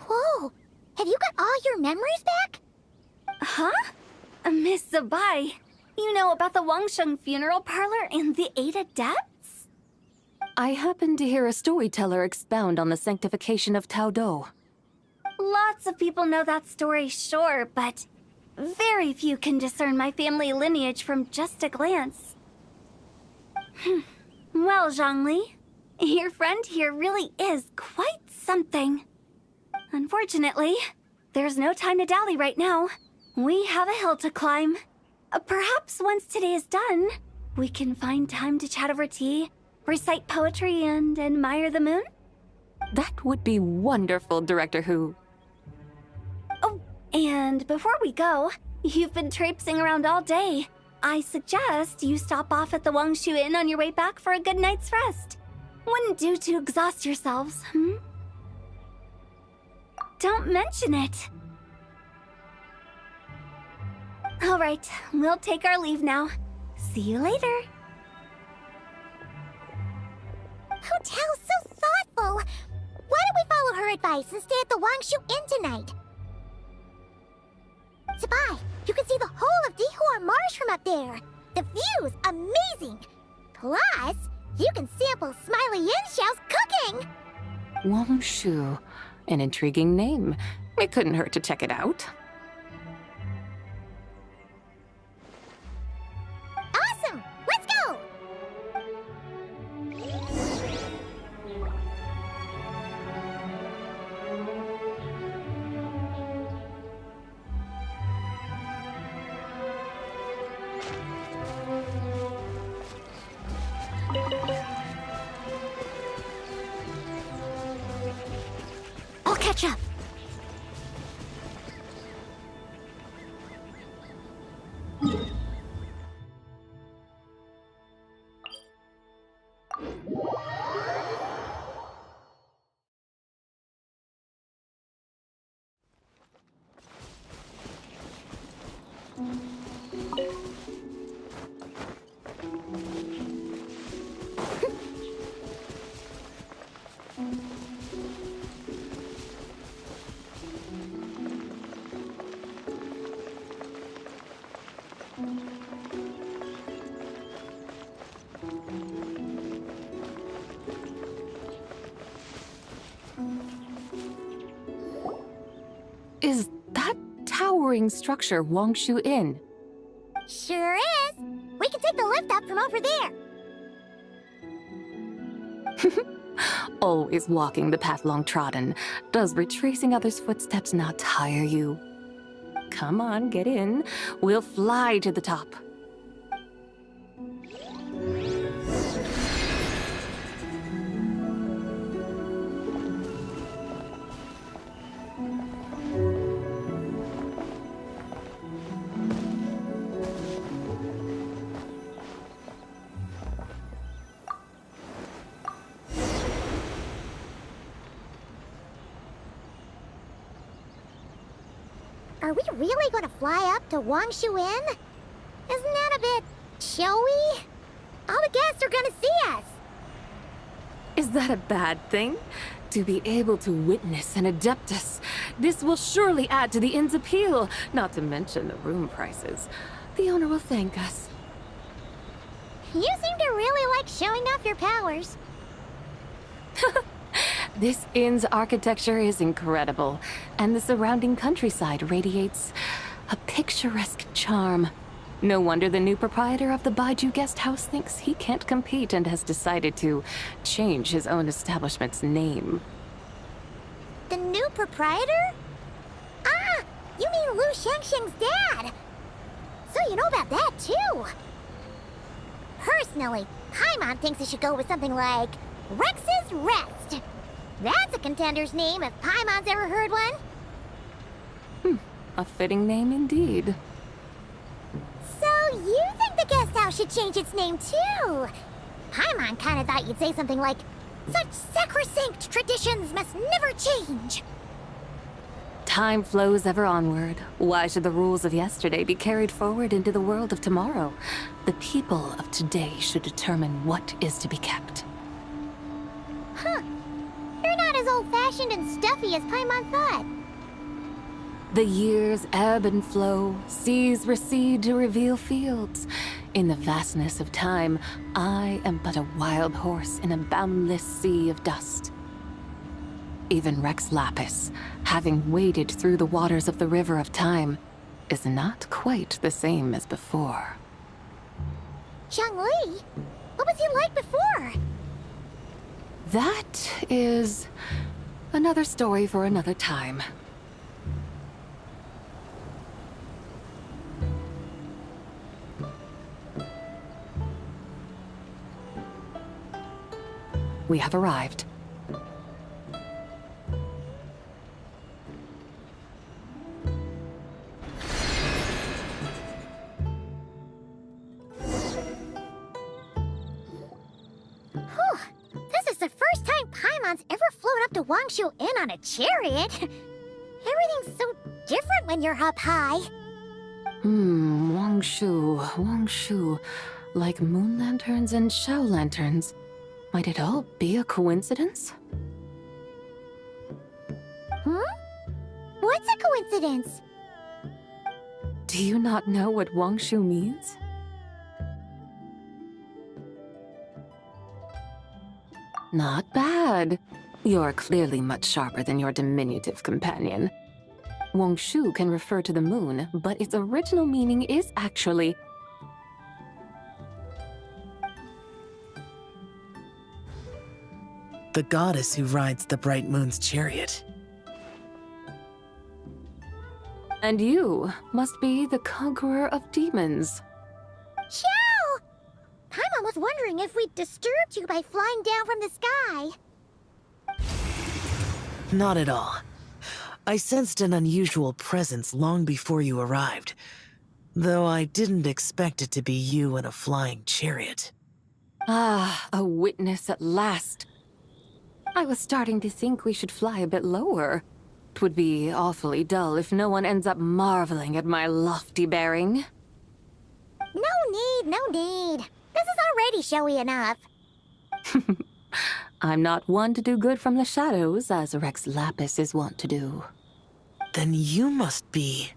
Whoa, have you got all your memories back? Huh? Miss Zabai, you know about the Wangsheng funeral parlor and the 8 adepts? I happened to hear a storyteller expound on the sanctification of Tao Do. Lots of people know that story, sure, but very few can discern my family lineage from just a glance. Well, Zhongli, your friend here really is quite something. Unfortunately, there's no time to dally right now. We have a hill to climb. Perhaps once today is done, we can find time to chat over tea, recite poetry, and admire the moon? That would be wonderful, Director Who. Oh, and before we go, you've been traipsing around all day. I suggest you stop off at the Wangshu Inn on your way back for a good night's rest. Wouldn't do to exhaust yourselves, hmm? Don't mention it. All right, we'll take our leave now. See you later. Hotel's so thoughtful. Why don't we follow her advice and stay at the Wangshu Inn tonight? Zabai, you can see the whole of Dihua Marsh from up there. The view's amazing. Plus, you can sample Smiley Yin-Xiao's cooking. Wangshu. An intriguing name. It couldn't hurt to check it out. Awesome! Let's go! I'll catch up. towering structure Wangshu Inn. Sure is. We can take the lift up from over there. Always walking the path long trodden. Does retracing others' footsteps not tire you? Come on, get in. We'll fly to the top. Are we really going to fly up to Wangshu Inn? Isn't that a bit showy? All the guests are going to see us. Is that a bad thing? To be able to witness an Adeptus. This will surely add to the inn's appeal, not to mention the room prices. The owner will thank us. You seem to really like showing off your powers. This inn's architecture is incredible, and the surrounding countryside radiates a picturesque charm. No wonder the new proprietor of the Baiju guest house thinks he can't compete and has decided to change his own establishment's name. The new proprietor? Ah, you mean Lu Shengsheng's dad. So you know about that, too. Personally, Paimon thinks it should go with something like Rex's Rest. That's a contender's name if Paimon's ever heard one. A fitting name indeed. So you think the guest house should change its name too? Paimon kinda thought you'd say something like, such sacrosanct traditions must never change. Time flows ever onward. Why should the rules of yesterday be carried forward into the world of tomorrow? The people of today should determine what is to be kept. Huh. You're not as old-fashioned and stuffy as Paimon thought. The years ebb and flow, seas recede to reveal fields. In the vastness of time, I am but a wild horse in a boundless sea of dust. Even Rex Lapis, having waded through the waters of the river of time, is not quite the same as before. Zhongli? What was he like before? That is another story for another time. We have arrived. This is the first time Paimon's ever flown up to Wangshu Inn on a chariot. Everything's so different when you're up high. Wangshu. Like moon lanterns and shell lanterns. Might it all be a coincidence? What's a coincidence? Do you not know what Wangshu means? Not bad. You're clearly much sharper than your diminutive companion. Wangshu can refer to the moon, but its original meaning is actually... the goddess who rides the bright moon's chariot. And you must be the conqueror of demons. Chow! Paimon was wondering if we'd disturbed you by flying down from the sky. Not at all. I sensed an unusual presence long before you arrived, though I didn't expect it to be you in a flying chariot. Ah, a witness at last. I was starting to think we should fly a bit lower. It would be awfully dull if no one ends up marveling at my lofty bearing. No need. This is already showy enough. I'm not one to do good from the shadows, as Rex Lapis is wont to do. Then you must be...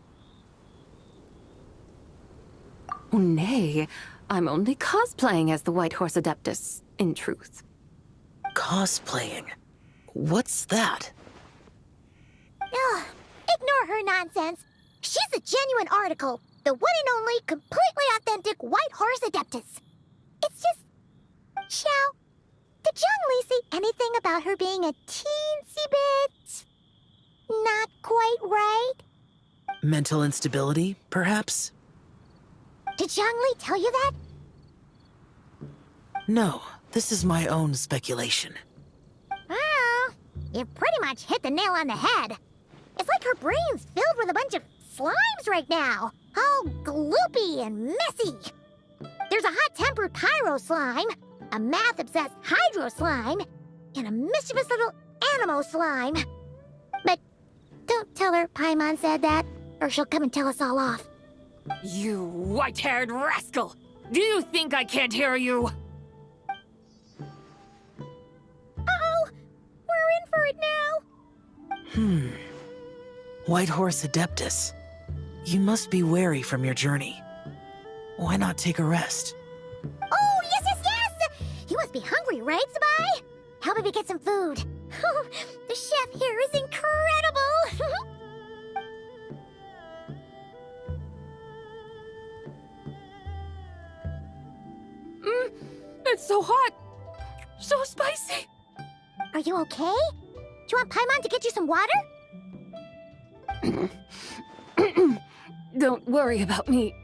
Oh, nay, I'm only cosplaying as the White Horse Adeptus, in truth. Cosplaying? What's that? Ugh, ignore her nonsense. She's the genuine article, the one and only, completely authentic White Horse Adeptus. It's just... Xiao, did Zhang Li say anything about her being a teensy bit... not quite right? Mental instability, perhaps? Did Zhang Li tell you that? No, this is my own speculation. Well, you pretty much hit the nail on the head. It's like her brain's filled with a bunch of slimes right now, all gloopy and messy. There's a hot-tempered pyro slime, a math-obsessed hydro slime, and a mischievous little animo slime. But don't tell her Paimon said that, or she'll come and tell us all off. You white-haired rascal! Do you think I can't hear you? Uh-oh! We're in for it now! White Horse Adeptus. You must be weary from your journey. Why not take a rest? Oh, yes, yes, yes! You must be hungry, right, Sabai? Help me get some food. The chef here is incredible! It's so hot! So spicy! Are you okay? Do you want Paimon to get you some water? Don't worry about me.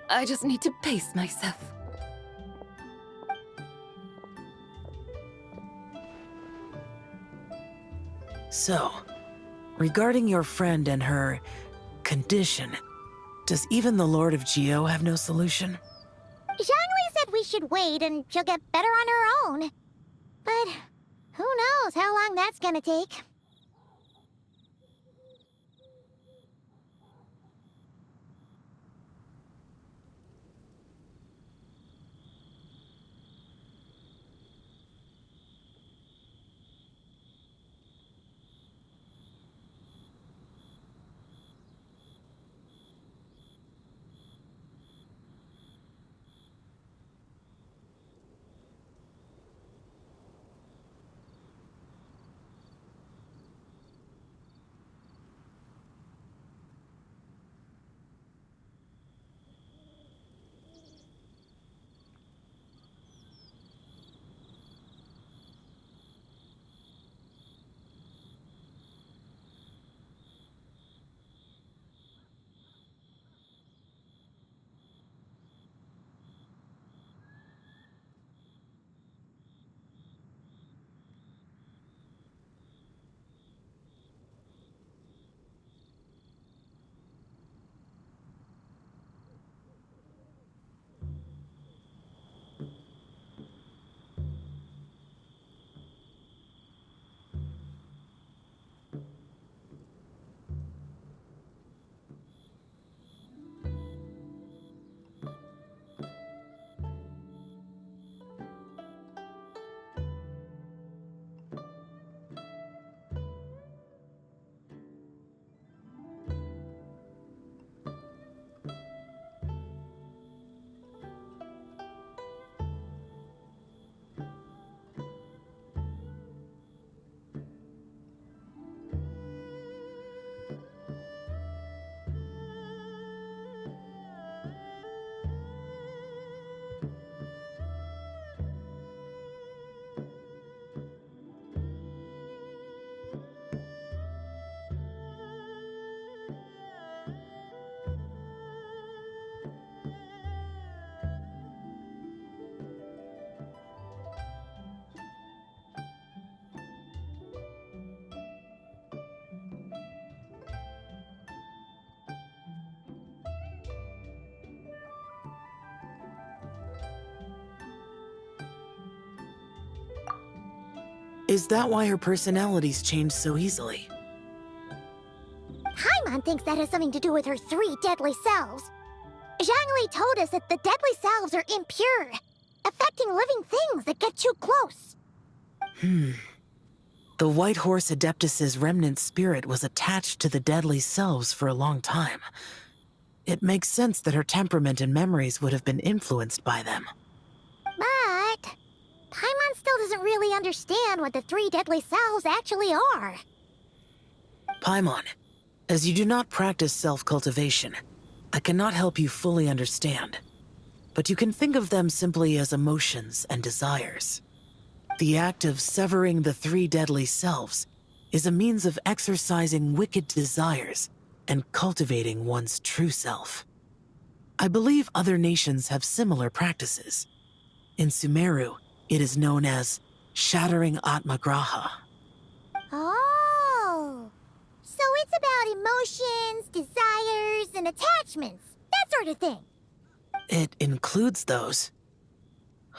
I just need to pace myself. So, regarding your friend and her condition, does even the Lord of Geo have no solution? Zhangli said we should wait and she'll get better on her own. But who knows how long that's gonna take. Is that why her personalities change so easily? Paimon thinks that has something to do with her 3 deadly selves. Zhangli told us that the deadly selves are impure, affecting living things that get too close. The White Horse Adeptus's remnant spirit was attached to the deadly selves for a long time. It makes sense that her temperament and memories would have been influenced by them. But Paimon still doesn't really understand what the 3 deadly selves actually are. Paimon, As you do not practice self-cultivation, I cannot help you fully understand. But you can think of them simply as emotions and desires. The act of severing the three deadly selves is a means of exercising wicked desires and cultivating one's true self. I believe other nations have similar practices. In Sumeru, it is known as shattering Atmagraha. Oh, so it's about emotions, desires, and attachments, that sort of thing. It includes those.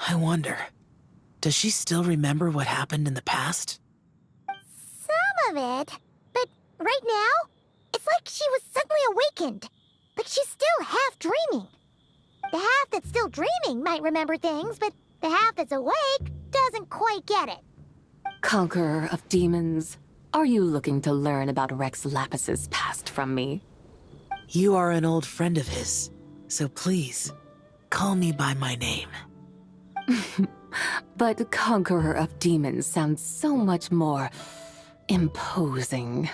I wonder, does she still remember what happened in the past? Some of it, but right now, it's like she was suddenly awakened. Like she's still half dreaming. The half that's still dreaming might remember things, but the half that's awake doesn't quite get it. Conqueror of demons, are you looking to learn about Rex Lapis's past from me? You are an old friend of his, so please, call me by my name. But Conqueror of Demons sounds so much more imposing.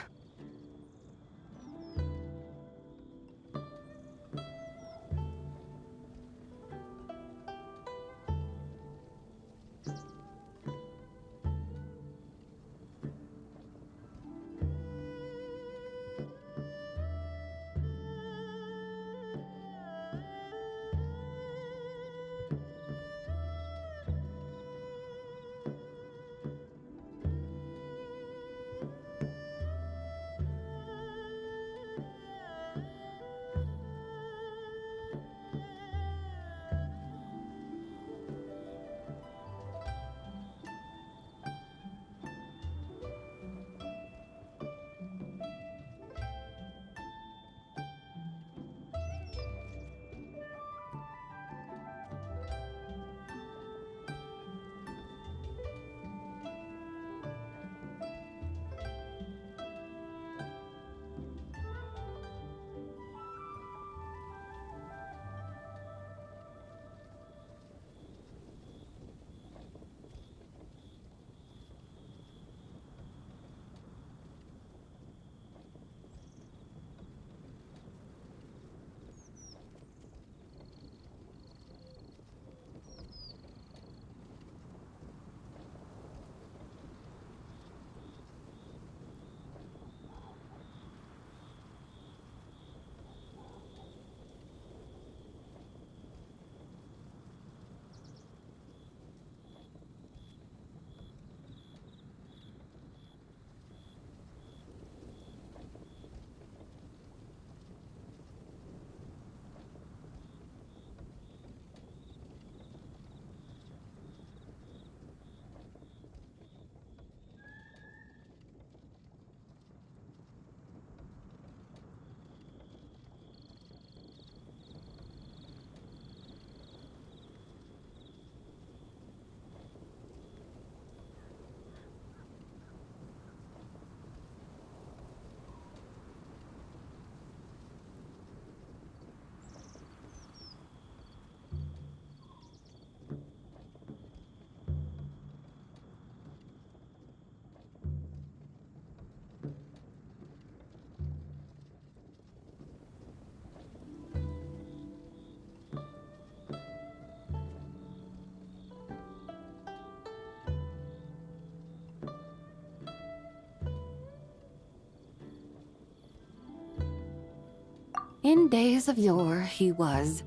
In days of yore, he was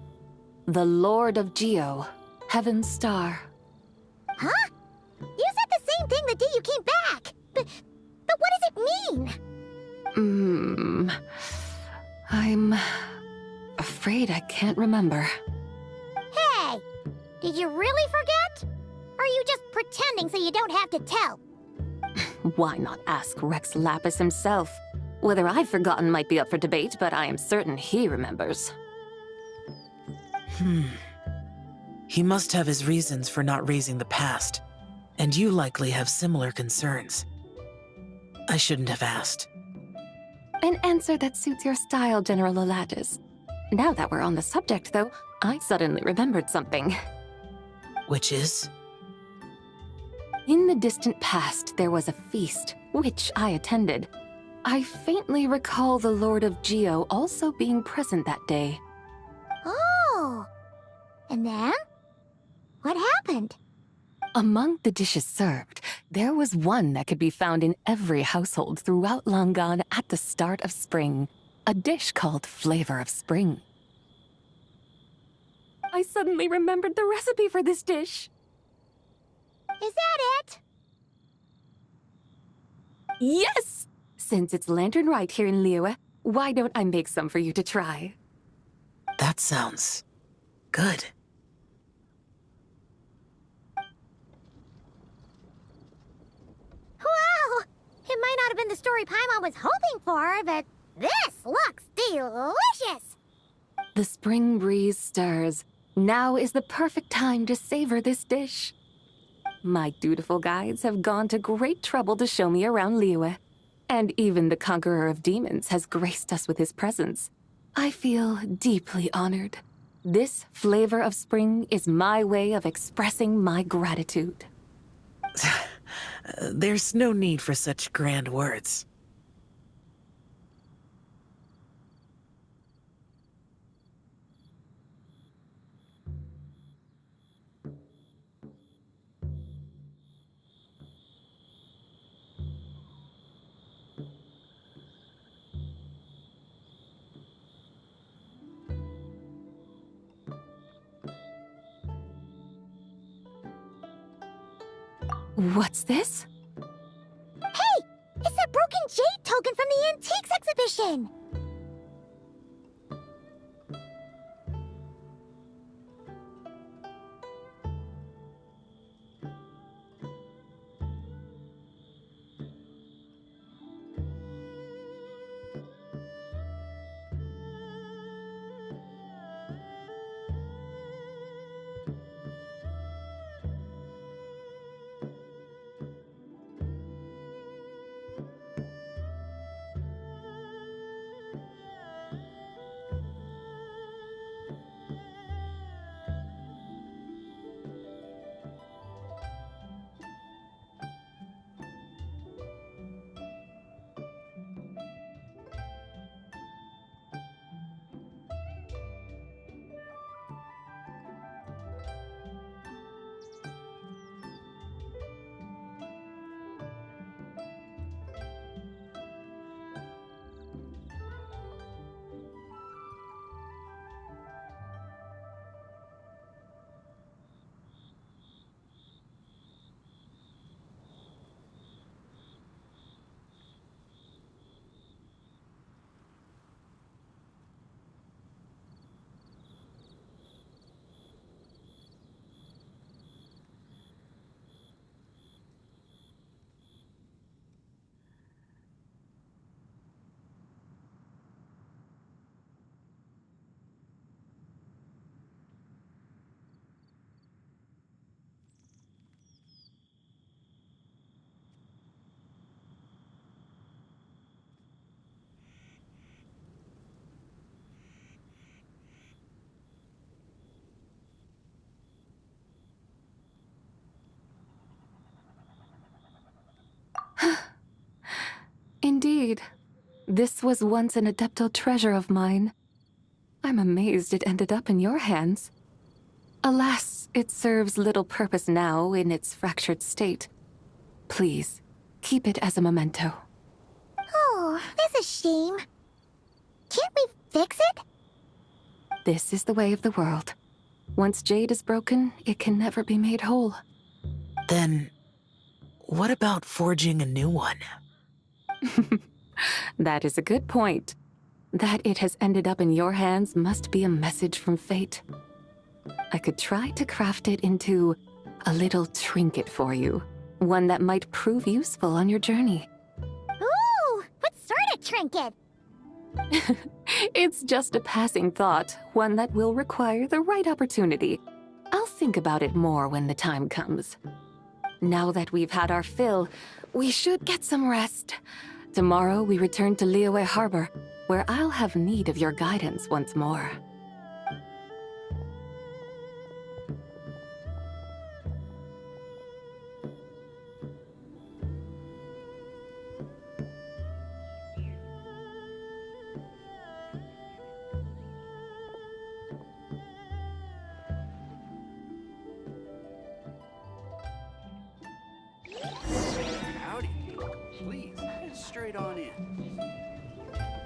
the Lord of Geo, Heaven's Star. Huh? You said the same thing the day you came back. But what does it mean? I'm afraid I can't remember. Hey, did you really forget? Or are you just pretending so you don't have to tell? Why not ask Rex Lapis himself? Whether I've forgotten might be up for debate, but I am certain he remembers. He must have his reasons for not raising the past, and you likely have similar concerns. I shouldn't have asked. An answer that suits your style, General Elatis. Now that we're on the subject, though, I suddenly remembered something. Which is? In the distant past, there was a feast, which I attended. I faintly recall the Lord of Geo also being present that day. Oh. And then? What happened? Among the dishes served, there was one that could be found in every household throughout Langan at the start of spring. A dish called Flavor of Spring. I suddenly remembered the recipe for this dish. Is that it? Yes! Since it's Lantern Right here in Liyue, why don't I make some for you to try? That sounds good. Wow! It might not have been the story Paimon was hoping for, but this looks delicious! The spring breeze stirs. Now is the perfect time to savor this dish. My dutiful guides have gone to great trouble to show me around Liyue, and even the Conqueror of Demons has graced us with his presence. I feel deeply honored. This Flavor of Spring is my way of expressing my gratitude. There's no need for such grand words. What's this? Hey! It's that broken jade token from the Antiques exhibition! Indeed. This was once an adeptal treasure of mine. I'm amazed it ended up in your hands. Alas, it serves little purpose now in its fractured state. Please, keep it as a memento. Oh, that's a shame. Can't we fix it? This is the way of the world. Once jade is broken, it can never be made whole. Then, what about forging a new one? That is a good point. That it has ended up in your hands must be a message from fate. I could try to craft it into a little trinket for you. One that might prove useful on your journey. Ooh, what sort of trinket? It's just a passing thought, one that will require the right opportunity. I'll think about it more when the time comes. Now that we've had our fill, we should get some rest. Tomorrow we return to Liyue Harbor, where I'll have need of your guidance once more. Please, head straight on in.